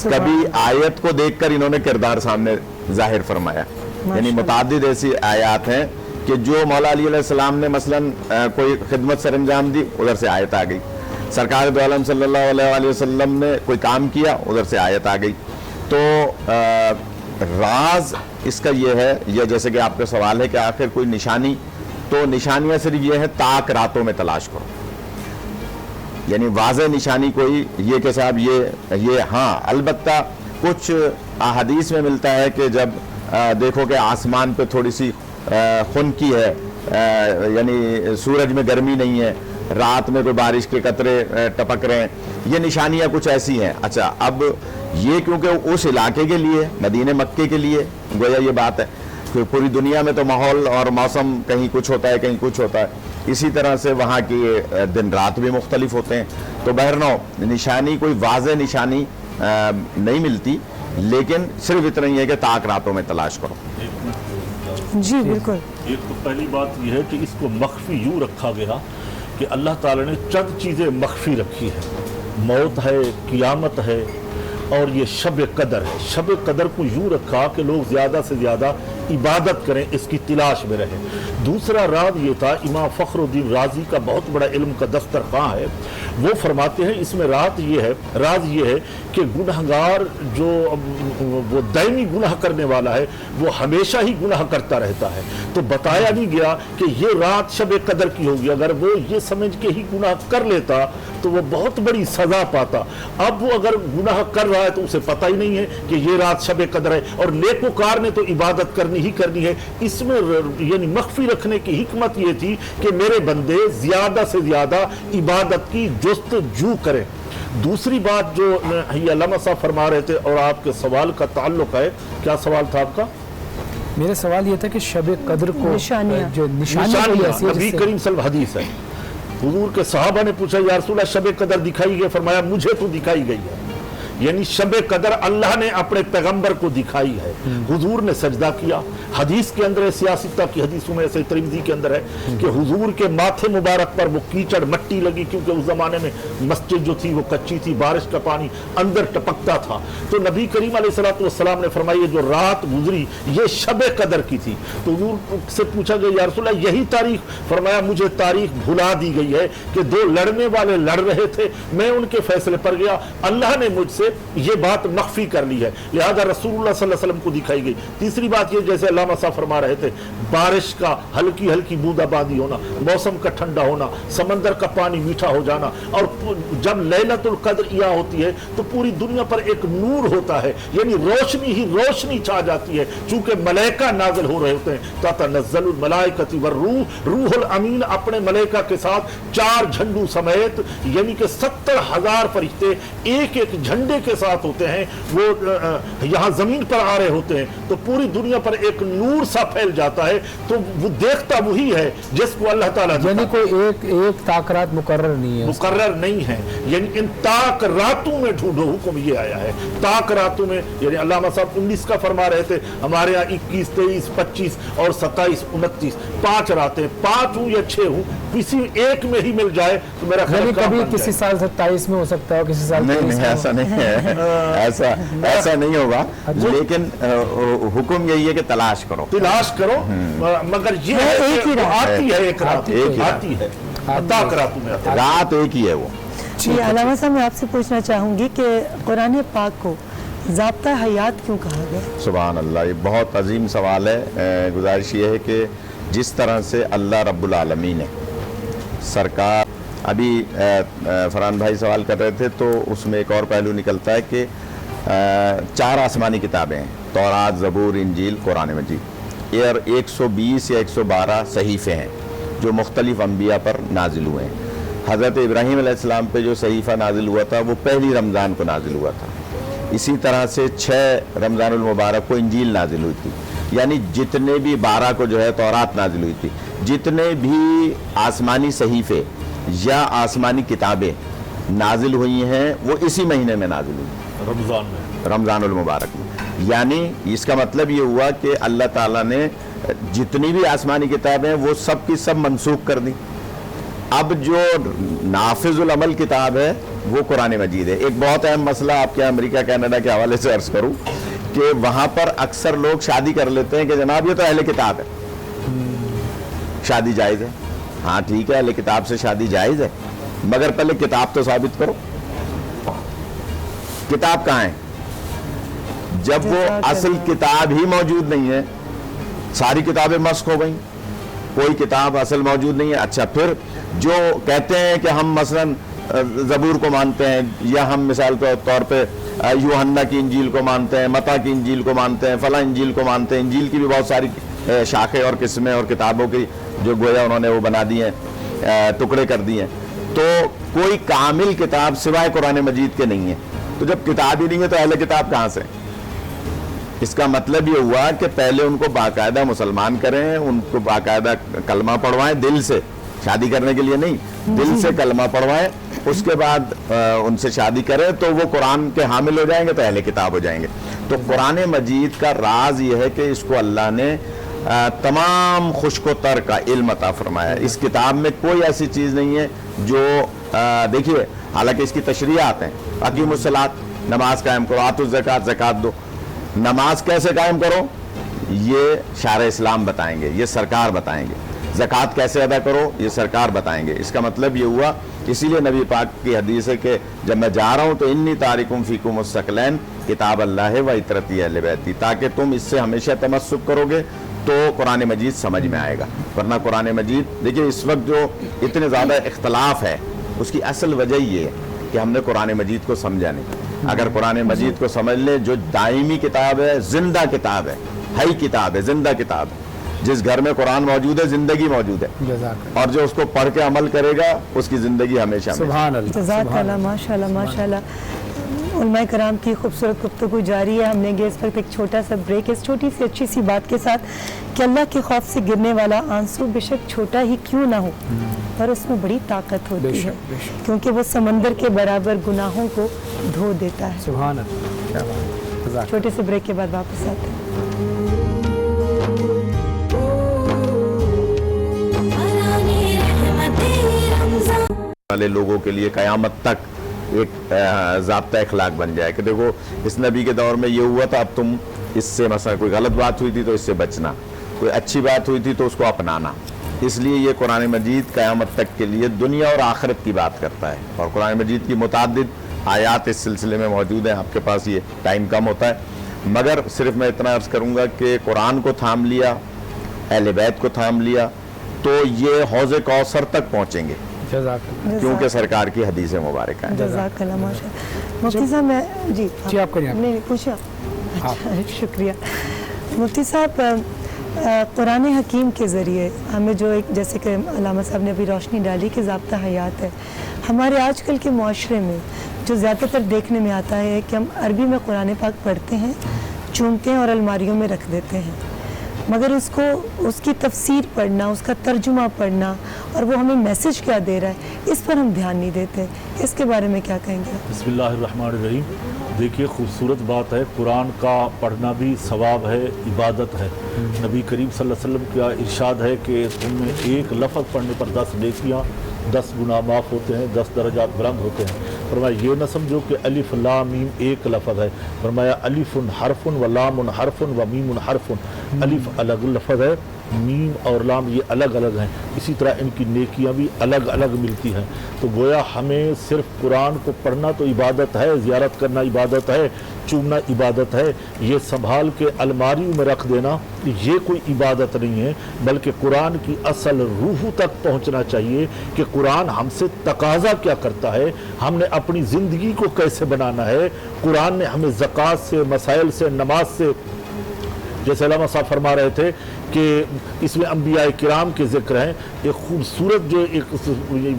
कभी आयत को देखकर इन्होंने किरदार सामने जाहिर फरमाया। यानी मुतादिद ऐसी आयत हैं कि जो मौला अली अलैहिस्सलाम ने मसलन कोई खिदमत सर अंजाम दी, उधर से आयत आ गई। सरकार दो आलम सल्लल्लाहु अलैहि वसल्लम ने कोई काम किया, उधर से आयत आ गई। तो राज इसका ये है, या जैसे कि आपका सवाल है कि आखिर कोई निशानी, तो निशानियां सिर्फ ये है ताक रातों में तलाश करो, यानी वाज़े निशानी कोई ये कि साहब ये हाँ, अलबत्ता कुछ अहादीस में मिलता है कि जब देखो कि आसमान पे थोड़ी सी खुनकी है, यानी सूरज में गर्मी नहीं है, रात में कोई बारिश के कतरे टपक रहे हैं, ये निशानियां कुछ ऐसी हैं। अच्छा, अब ये क्योंकि उस इलाके के लिए, मदीने मक्के के लिए गोया ये बात है कि पूरी दुनिया में तो माहौल और मौसम कहीं कुछ होता है, कहीं कुछ होता है, इसी तरह से वहाँ की दिन रात भी मुख्तलिफ होते हैं। तो बहरनौ निशानी कोई वाज़े निशानी नहीं मिलती, लेकिन सिर्फ इतना ही है कि ताक रातों में तलाश करो। जी बिल्कुल। एक तो पहली बात यह है कि इसको मख्फी यूँ रखा गया कि अल्लाह ताला ने चंद चीज़ें मख्फी रखी है। मौत है, क़ियामत है, اور یہ شب قدر ہے. شب قدر کو یوں رکھا کہ لوگ زیادہ سے زیادہ عبادت کریں, اس کی تلاش میں رہیں. دوسرا راز یہ تھا, امام فخر الدین رازی کا بہت بڑا علم کا دسترخواں ہے, وہ فرماتے ہیں اس میں راز یہ ہے کہ گنہگار جو وہ دائمی گناہ کرنے والا ہے وہ ہمیشہ ہی گناہ کرتا رہتا ہے. تو بتایا نہیں گیا کہ یہ رات شب قدر کی ہوگی. اگر وہ یہ سمجھ کے ہی گناہ کر لیتا تو وہ بہت بڑی سزا پاتا. اب وہ اگر گناہ کر رہا ہے تو اسے پتہ ہی نہیں ہے کہ یہ رات شب قدر ہے, اور نیکوکار نے تو عبادت کرنی ہی کرنی ہے. اس میں یعنی مخفی رکھنے کی حکمت یہ تھی کہ میرے بندے زیادہ سے زیادہ عبادت کی جستجو کریں. دوسری بات جو یہ علامہ صاحب فرما رہے تھے اور آپ کے سوال کا تعلق ہے, کیا سوال تھا آپ کا؟ میرا سوال یہ تھا کہ شب قدر کو نشانیاں. جو نشانیاں کوئی ایسی ہے نبی جس سے- کریم صلی اللہ علیہ وسلم حدیث ہے, حضور کے صحابہ نے پوچھا یا رسول اللہ شب قدر دکھائی گئی؟ فرمایا مجھے تو دکھائی گئی ہے. یعنی شب قدر اللہ نے اپنے پیغمبر کو دکھائی ہے. حضور نے سجدہ کیا. حدیث کے اندر ہے, سیاستہ کی حدیثوں میں ایسے ترمذی کے اندر ہے کہ حضور کے ماتھے مبارک پر وہ کیچڑ مٹی لگی, کیونکہ اس زمانے میں مسجد جو تھی وہ کچی تھی, بارش کا پانی اندر ٹپکتا تھا. تو نبی کریم علیہ السلام نے فرمایا جو رات گزری یہ شب قدر کی تھی. تو حضور سے پوچھا گیا یا رسول اللہ یہی تاریخ؟ فرمایا مجھے تاریخ بھلا دی گئی ہے کہ دو لڑنے والے لڑ رہے تھے, میں ان کے فیصلے پر گیا, اللہ نے مجھ سے یہ بات مخفی کر لی ہے, لہذا رسول اللہ صلی اللہ علیہ وسلم کو دکھائی گئی. تیسری بات یہ, جیسے علامہ صاحب فرما رہے تھے, بارش کا ہلکی ہلکی بوندا باندی ہونا, موسم کا ٹھنڈا ہونا, سمندر کا پانی میٹھا ہو جانا, اور جب لیلۃ القدر یہ ہوتی ہے تو پوری دنیا پر ایک نور ہوتا ہے, یعنی روشنی ہی روشنی چھا جاتی ہے. چونکہ ملائکہ نازل ہو رہے ہوتے ہیں, تتنزل الملائکۃ والروح, روح الامین اپنے ملائکہ کے ساتھ 4 جھنڈوں سمیت, یعنی کہ 70,000 فرشتے ایک ایک جھنڈے کے ساتھ ہوتے ہیں, وہ یہاں زمین پر آ رہے ہوتے ہیں. تو پوری دنیا پر ایک نور سا پھیل جاتا ہے. تو وہ دیکھتا وہی ہے جس کو اللہ تعالیٰ یعنی کوئی ایک طاق رات مقرر نہیں ہے, مقرر نہیں ہے. یعنی ان طاق راتوں میں ڈھونڈو, حکم یہ آیا ہے طاق راتوں میں. یعنی علامہ صاحب 19 کا فرما رہے تھے, ہمارے یہاں 21, 23, 25 اور 27, 29 5 راتیں, 5 ہوں یا 6 ہوں, کسی ایک میں ہی مل جائے تو میرا خیال یعنی کام کبھی بن کسی جائے. سال 27 میں ہو سکتا ہے, کسی سال نہیں 23 نہیں میں ایسا نہیں ہے, ایسا نہیں ہوگا. لیکن حکم یہی ہے کہ تلاش کرو. تلاش کرو, مگر یہ ہے ایک ہی کہ رات. آتی ہے ایک رات, ایک ہی رات. آتی ہے طاق راتوں میں آتی ہے. رات ایک ہی ہے وہ. جی علامہ صاحب میں آپ سے پوچھنا چاہوں گی کہ قرآن پاک کو ضابطہ حیات کیوں کہا گیا؟ سبحان اللہ, یہ بہت عظیم سوال ہے. گزارش یہ ہے کہ جس طرح سے اللہ رب العالمین نے سرکار, ابھی فرحان بھائی سوال کر رہے تھے تو اس میں ایک اور پہلو نکلتا ہے کہ 4 آسمانی کتابیں ہیں, تورات, زبور, انجیل, قرآن مجید. یہ 120 یا 112 صحیفے ہیں جو مختلف انبیاء پر نازل ہوئے ہیں. حضرت ابراہیم علیہ السلام پہ جو صحیفہ نازل ہوا تھا وہ پہلی رمضان کو نازل ہوا تھا. اسی طرح سے 6 رمضان المبارک کو انجیل نازل ہوئی تھی. یعنی جتنے بھی 12 کو جو ہے تورات نازل ہوئی تھی. جتنے بھی آسمانی صحیفے یا آسمانی کتابیں نازل ہوئی ہیں وہ اسی مہینے میں نازل ہوئی, رمضان میں, رمضان المبارک میں. یعنی اس کا مطلب یہ ہوا کہ اللہ تعالیٰ نے جتنی بھی آسمانی کتابیں وہ سب کی سب منسوخ کر دی. اب جو نافذ العمل کتاب ہے وہ قرآن مجید ہے. ایک بہت اہم مسئلہ آپ کے امریکہ کینیڈا کے حوالے سے عرض کروں کہ وہاں پر اکثر لوگ شادی کر لیتے ہیں کہ جناب یہ تو اہل کتاب ہے, شادی جائز ہے. ہاں ٹھیک ہے, اہل کتاب سے شادی جائز ہے, مگر پہلے کتاب تو ثابت کرو. کتاب کہاں ہے؟ جب وہ اصل کتاب ہی موجود نہیں ہے, ساری کتابیں مسخ ہو گئیں, کوئی کتاب اصل موجود نہیں ہے. اچھا پھر جو کہتے ہیں کہ ہم مثلاً زبور کو مانتے ہیں, یا ہم مثال کے طور پہ یوحنا کی انجیل کو مانتے ہیں, متی کی انجیل کو مانتے ہیں, فلاں انجیل کو مانتے ہیں. انجیل کی بھی بہت ساری شاخیں اور قسمیں اور کتابوں کی جو گویا انہوں نے وہ بنا دی ہیں, ٹکڑے کر دیے ہیں. تو کوئی کامل کتاب سوائے قرآن مجید کے نہیں ہے. تو جب کتاب ہی نہیں ہے تو اہل کتاب کہاں سے؟ اس کا مطلب یہ ہوا کہ پہلے ان کو باقاعدہ مسلمان کریں, ان کو باقاعدہ کلمہ پڑھوائیں, دل سے, شادی کرنے کے لیے نہیں, دل سے کلمہ پڑھوائیں, اس کے بعد ان سے شادی کریں تو وہ قرآن کے حامل ہو جائیں گے, تو اہل کتاب ہو جائیں گے. تو قرآن مجید کا راز یہ ہے کہ اس کو اللہ نے تمام خشک و تر کا علم عطا فرمایا ہے. اس کتاب میں کوئی ایسی چیز نہیں ہے جو دیکھیے, حالانکہ اس کی تشریحات ہیں, اقیم الصلاۃ नमाज कायम करो, आतो ज़कात, ज़कात दो। नमाज कैसे कायम करो ये शार इस्लाम बताएंगे, ये सरकार बताएंगे। ज़कात कैसे अदा करो ये सरकार बताएंगे। इसका मतलब ये हुआ, इसीलिए नबी पाक की हदीस है कि जब मैं जा रहा हूँ तो इन्नी तारिकुम फीकुम मुस्तक़लैन किताब अल्लाह व इतरती अहले बैती, ताकि तुम इससे हमेशा तमस्सुक करोगे तो कुरान मजीद समझ में आएगा। वरना कुरान मजीद, देखिए इस वक्त जो इतने ज़्यादा इख्तलाफ है उसकी असल वजह ये है कि हमने कुरान मजीद को समझा नहीं। अगर कुरान मजीद को समझ ले, जो दायमी किताब है, जिंदा किताब है किताब है, जिंदा किताब है। जिस घर में कुरान मौजूद है जिंदगी मौजूद है, और जो उसको पढ़ के अमल करेगा उसकी जिंदगी हमेशा सुभान अल्लाह, जज़ाकल्लाह, माशाल्लाह माशाल्लाह। उलमा कराम की खूबसूरत गुफ्तगू जारी है। हम लेंगे इस वक्त एक छोटा सा ब्रेक, इस छोटी सी अच्छी सी बात के साथ कि अल्लाह के खौफ से गिरने वाला आंसू बेशक छोटा ही क्यों ना हो, पर उसमें बड़ी ताकत होती है, क्योंकि वो समंदर के बराबर गुनाहों को धो देता है। सुभान अल्लाह, क्या बात है। छोटे से ब्रेक के बाद वापस आते हैं। वाले लोगों के लिए कयामत तक एक ज़ाब्ता इखलाक बन जाए कि देखो इस नबी के दौर में ये हुआ था, अब तुम इससे, मसला कोई गलत बात हुई थी तो इससे बचना, कोई अच्छी बात हुई थी तो उसको अपनाना। इसलिए ये कुरान मजीद क़यामत तक के लिए दुनिया और आखिरत की बात करता है। और कुरान मजीद की मुताद्दिद आयात इस सिलसिले में मौजूद हैं। आपके पास ये टाइम कम होता है, मगर सिर्फ मैं इतना अर्ज़ करूँगा कि कुरान को थाम लिया, अहले बैत को थाम लिया तो ये हौज़े कौसर तक पहुँचेंगे, क्योंकि सरकार की हदीस मुबारक है। जज़ाकल्लाह माशाल्लाह। मुफ्ती साहब मैं जी आप करिए। नहीं पूछा, अच्छा शुक्रिया मुफ्ती साहब। कुरान हकीम के ज़रिए हमें जो एक, जैसे कि अल्लामा साहब ने अभी रोशनी डाली कि ज़ाब्ता हयात है, हमारे आजकल के मुआशरे में जो ज़्यादातर देखने में आता है कि हम अरबी में कुरान पाक पढ़ते हैं, चूमते हैं और अलमारियों में रख देते हैं, मगर उसको, उसकी तफसीर पढ़ना, उसका तर्जुमा पढ़ना और वो हमें मैसेज क्या दे रहा है, इस पर हम ध्यान नहीं देते। इसके बारे में क्या कहेंगे? बिस्मिल्लाहिर्रहमानिर्रहीम। देखिए खूबसूरत बात है, कुरान का पढ़ना भी सवाब है, इबादत है। नबी करीम सल्लल्लाहु अलैहि वसल्लम का इरशाद है कि तुमने एक लफ्ज़ पढ़ने पर 10 नेकियाँ, 10 गुनाह माफ़ होते हैं, 10 दर्जात बुलंद होते हैं। फरमाया ये न समझो कि अलिफ लाम मीम एक लफ्ज़ है, फरमाया अलिफुन हरफुन व लामुन हरफुन व मीमुन हरफुन। अलिफ अलग लफ्ज़ है, मीम और लाम ये अलग अलग हैं, इसी तरह इनकी नेकियां भी अलग अलग मिलती हैं। तो गोया हमें सिर्फ कुरान को पढ़ना तो इबादत है, ज़ियारत करना इबादत है, चूमना इबादत है, ये संभाल के अलमारी में रख देना ये कोई इबादत नहीं है, बल्कि कुरान की असल रूह तक पहुंचना चाहिए कि कुरान हमसे तकाजा क्या करता है, हमने अपनी ज़िंदगी को कैसे बनाना है। कुरान ने हमें ज़कात से, मसाइल से, नमाज से, जैसे अल्लामा साहब फरमा रहे थे कि इसमें अंबिया किराम के ज़िक्र हैं। एक खूबसूरत जो एक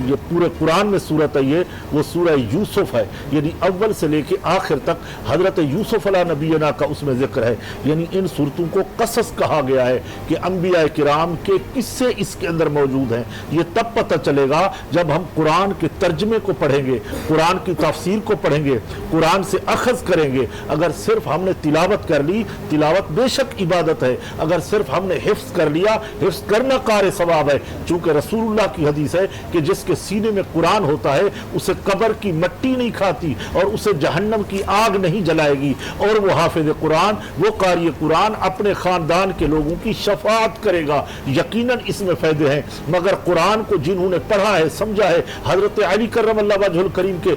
ये पूरे कुरान में सूरत है, ये वो सूरह यूसुफ है, यानी अव्वल से लेके आखिर तक हज़रत यूसुफ अला नबीना का उसमें ज़िक्र है। यानी इन सूरतों को कसस कहा गया है कि अंबिया किराम के किस्से इसके अंदर मौजूद हैं। ये तब पता चलेगा जब हम कुरान के तर्जमे को पढ़ेंगे, कुरान की तफसीर को पढ़ेंगे, कुरान से अखज़ करेंगे। अगर सिर्फ हमने तिलावत कर ली, तिलावत बेशक इबादत है, अगर सिर्फ हमने हिफ्ज़ कर लिया, हिफ्ज़ करना कार सवाब है। चूँकि रसूलुल्लाह की हदीस है कि जिसके सीने में कुरान होता है उसे कब्र की मट्टी नहीं खाती और उसे जहन्नम की आग नहीं जलाएगी, और वो हाफिज़ कुरान, वो कारी कुरान अपने ख़ानदान के लोगों की शफाअत करेगा। यकीनन इसमें फ़ायदे हैं। मगर कुरान को जिन्होंने पढ़ा है, समझा है, हज़रत अली करमल्लाहु वजहुल करीम के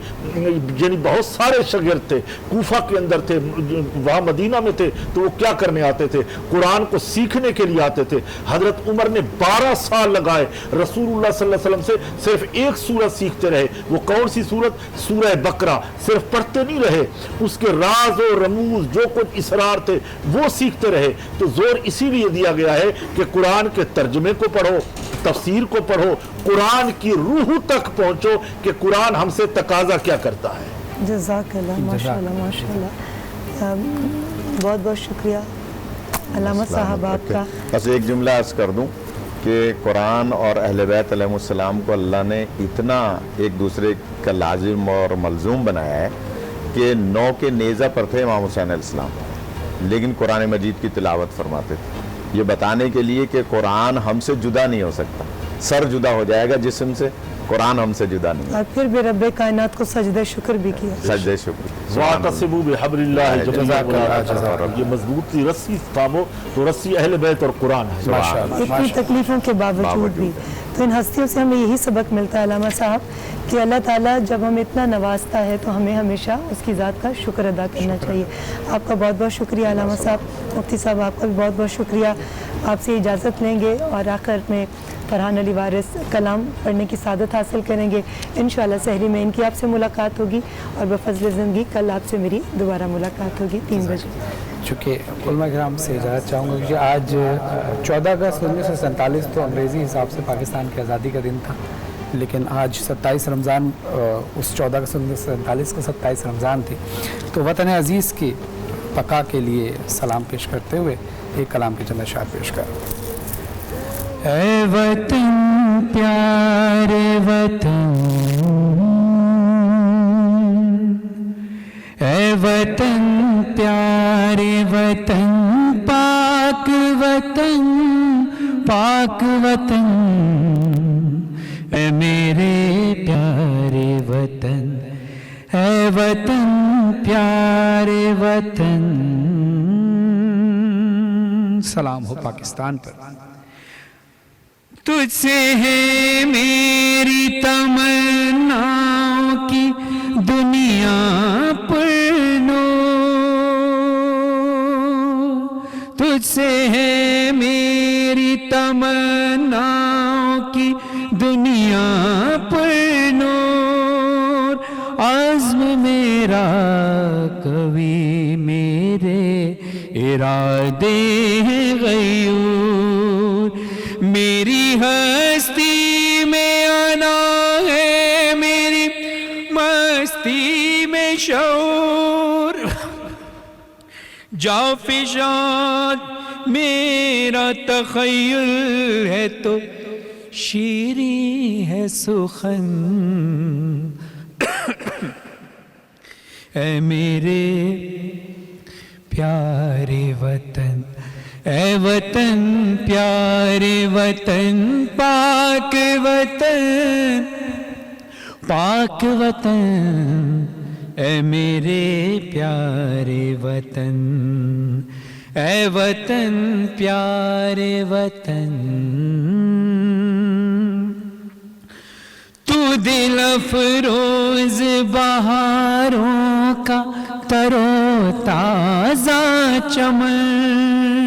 यानी बहुत सारे शागिर्द थे, कूफा के अंदर थे, वहाँ मदीना में थे, तो वो क्या करने आते थे? कुरान को सीखने के लिए आते थे। हजरत उमर ने 12 साल लगाए रसूलुल्लाह सल्लल्लाहु अलैहि वसल्लम से सिर्फ एक सूरत सीखते रहे। वो कौन सी सूरत? सूरह बकरा। सिर्फ पढ़ते नहीं रहे, उसके राज और रमूज जो कुछ इसरार थे वो सीखते रहे। तो जोर इसीलिए दिया गया है कि कुरान के तर्जमे को पढ़ो, तफसीर को पढ़ो, कुरान की रूह तक पहुंचो कि कुरान हमसे तकाजा क्या करता है। जज़ाकल्लाह माशाल्लाह माशाल्लाह, बहुत बहुत शुक्रिया अल्लामा साहब आपका। बस एक जुमला अर्ज़ कर दूं कि कुरान और अहले बैत अलैहिमुस्सलाम को अल्लाह ने इतना एक दूसरे का लाजिम और मलजूम बनाया है कि 9 के नेज़ा पर थे इमाम हुसैन अलैहिस्सलाम, लेकिन कुरान मजीद की तिलावत फरमाते थे। ये बताने के लिए कि कुरान हमसे जुदा नहीं हो सकता। सर जुदा हो जाएगा जिस्म से, कुरान हमसे जुदा नहीं है। और फिर भी रब्बे कायनात को सजदे शुक्र भी किया। सजदे शुक्र। वातसिबु बिहब्लिल्लाहि जमीअन वला जज़ाकल्लाह। तफररक़ू। ये मजबूती रस्सी थामो तो रस्सी अहले बैत और कुरान है। माशाअल्लाह इतनी तकलीफों के बावजूद भी तो इन हस्तियों से हमें यही सबक मिलता है अल्लामा साहब कि अल्लाह ताला जब हमें इतना नवाजता है तो हमें हमेशा उसकी ज़ात का शुक्र अदा करना चाहिए। आपका बहुत बहुत शुक्रिया अल्लामा साहब। मुफ्ती साहब आपका भी बहुत बहुत शुक्रिया। आपसे इजाज़त लेंगे और आखिर में फरहान अली वारिस कलाम पढ़ने की सादत हासिल करेंगे। इंशाअल्लाह सहरी में इनकी आपसे मुलाकात होगी और बफज़ल ज़िंदगी कल आपसे मेरी दोबारा मुलाकात होगी 3 बजे। चूँकि उलमा किराम से इजाज़त चाहूँगा क्योंकि आज 14 अगस्त 1947 तो अंग्रेज़ी हिसाब से पाकिस्तान की आज़ादी का दिन था, लेकिन आज 27 रमज़ान उस 14 अगस्त 1947 को 27 रमज़ान थी। तो वतन अज़ीज़ की बका के लिए सलाम पेश करते हुए एक कलाम के चंद अशआर पेश कर। ऐ वतन प्यारे वतन, ऐ वतन प्यारे वतन, पाक वतन, पाक वतन, ऐ मेरे प्यारे वतन, ऐ वतन प्यारे वतन। सलाम हो पाकिस्तान पर। तुझसे है मेरी तमन्नाओं की दुनिया पुरनो, तुझसे है मेरी तमन्नाओं की दुनिया पुरनो। आज़्म मेरा कवि मेरे इरादे हैं गयूर, मेरी हस्ती में आना है, मेरी मस्ती में शऊर। जाफिशान मेरा तख़य्युल है तो शीरी है सुखन। ऐ मेरे प्यारे वतन, ऐ वतन प्यारे वतन, पाक वतन, पाक वतन, ऐ मेरे प्यारे वतन, ऐ वतन प्यारे वतन। तू दिल अफरोज बहारों का तरो ताज़ा चमन,